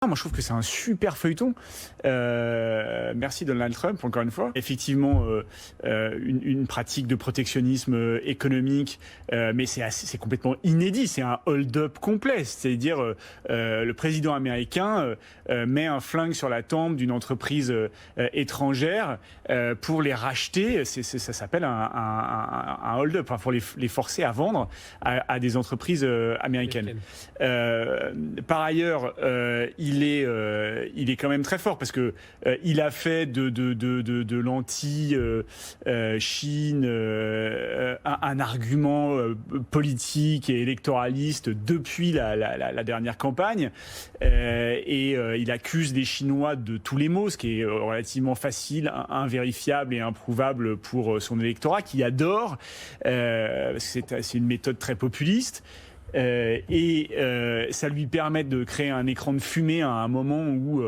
Moi, je trouve que c'est un super feuilleton. Merci Donald Trump, encore une fois. Effectivement, une pratique de protectionnisme économique, mais c'est complètement inédit. C'est un hold-up complet. C'est-à-dire, le président américain met un flingue sur la tempe d'une entreprise étrangère pour les racheter. Ça s'appelle un hold-up, enfin, pour les forcer à vendre à des entreprises américaines. Par ailleurs, il est quand même très fort parce que il a fait de l'anti-Chine un argument politique et électoraliste depuis la dernière campagne. Il accuse les Chinois de tous les maux, ce qui est relativement facile, invérifiable et improuvable pour son électorat qui adore. C'est une méthode très populiste. Ça lui permet de créer un écran de fumée à un moment où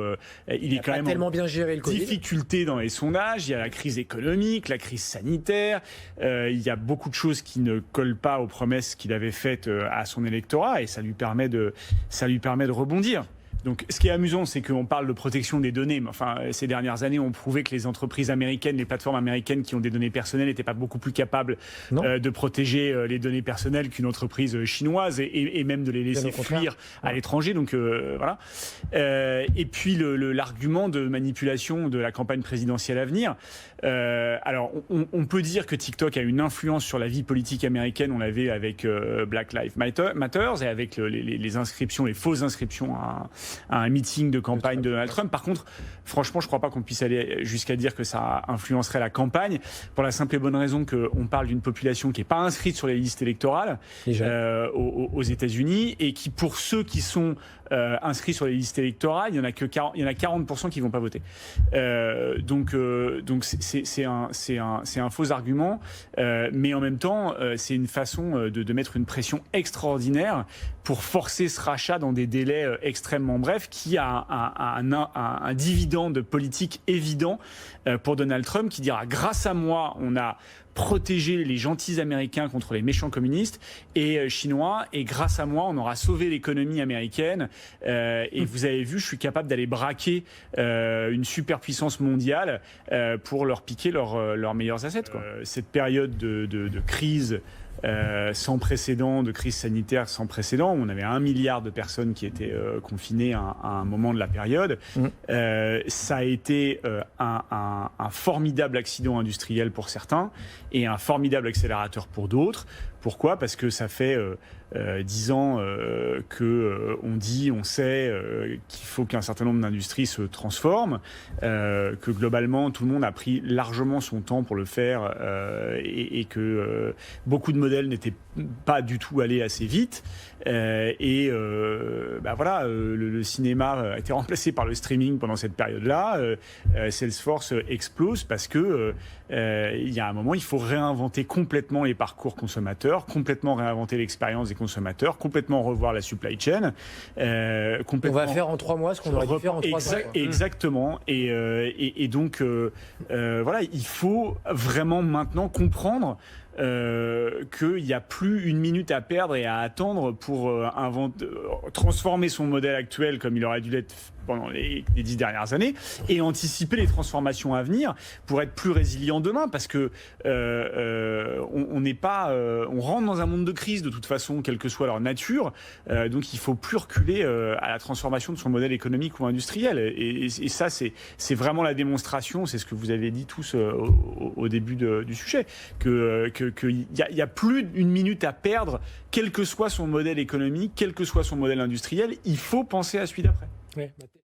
il est quand même tellement bien géré le Covid. Difficulté dans les sondages. Il y a la crise économique, la crise sanitaire. Il y a beaucoup de choses qui ne collent pas aux promesses qu'il avait faites à son électorat et ça lui permet de rebondir. Donc, ce qui est amusant, c'est qu'on parle de protection des données. Mais enfin, ces dernières années ont prouvé que les entreprises américaines, les plateformes américaines qui ont des données personnelles n'étaient pas beaucoup plus capables de protéger les données personnelles qu'une entreprise chinoise et même de les laisser fuir à l'étranger. Donc, voilà. Et puis, l'argument de manipulation de la campagne présidentielle à venir. Alors, on peut dire que TikTok a une influence sur la vie politique américaine. On l'avait avec Black Lives Matter et avec les inscriptions, les fausses inscriptions à un meeting de campagne de Donald Trump. Par contre, franchement, je ne crois pas qu'on puisse aller jusqu'à dire que ça influencerait la campagne, pour la simple et bonne raison qu'on parle d'une population qui n'est pas inscrite sur les listes électorales aux États-Unis et qui, pour ceux qui sont inscrits sur les listes électorales, il y en a 40% qui ne vont pas voter. Donc c'est un faux argument, mais en même temps, c'est une façon de mettre une pression extraordinaire pour forcer ce rachat dans des délais extrêmement brefs, qui a un dividende politique évident pour Donald Trump, qui dira: grâce à moi, on a protégé les gentils Américains contre les méchants communistes et chinois, et grâce à moi, on aura sauvé l'économie américaine. Et vous avez vu, je suis capable d'aller braquer une superpuissance mondiale pour leur piquer leurs meilleurs assets, quoi. Cette période de crise sans précédent, de crise sanitaire sans précédent, où on avait 1 milliard de personnes qui étaient confinées à un moment de la période. Ça a été un formidable accident industriel pour certains et un formidable accélérateur pour d'autres. Pourquoi ? Parce que ça fait 10 ans on sait qu'il faut qu'un certain nombre d'industries se transforment, que globalement tout le monde a pris largement son temps pour le faire et que beaucoup de modèles n'étaient pas du tout allés assez vite. Voilà, le cinéma a été remplacé par le streaming pendant cette période-là. Salesforce explose parce que il y a un moment, il faut réinventer complètement les parcours consommateurs, complètement réinventer l'expérience des consommateurs, complètement revoir la supply chain. On va faire en 3 mois ce qu'on aurait dû faire en 3 ans. Exactement. Et donc, voilà, il faut vraiment maintenant comprendre qu'il n'y a plus une minute à perdre et à attendre pour transformer son modèle actuel comme il aurait dû l'être pendant les 10 dernières années, et anticiper les transformations à venir pour être plus résilient demain, parce que on rentre dans un monde de crise de toute façon, quelle que soit leur nature, donc il faut plus reculer à la transformation de son modèle économique ou industriel, et ça c'est vraiment la démonstration, c'est ce que vous avez dit tous au début du sujet, qu'il y a plus d'une minute à perdre, quel que soit son modèle économique, quel que soit son modèle industriel, il faut penser à celui d'après. Ouais.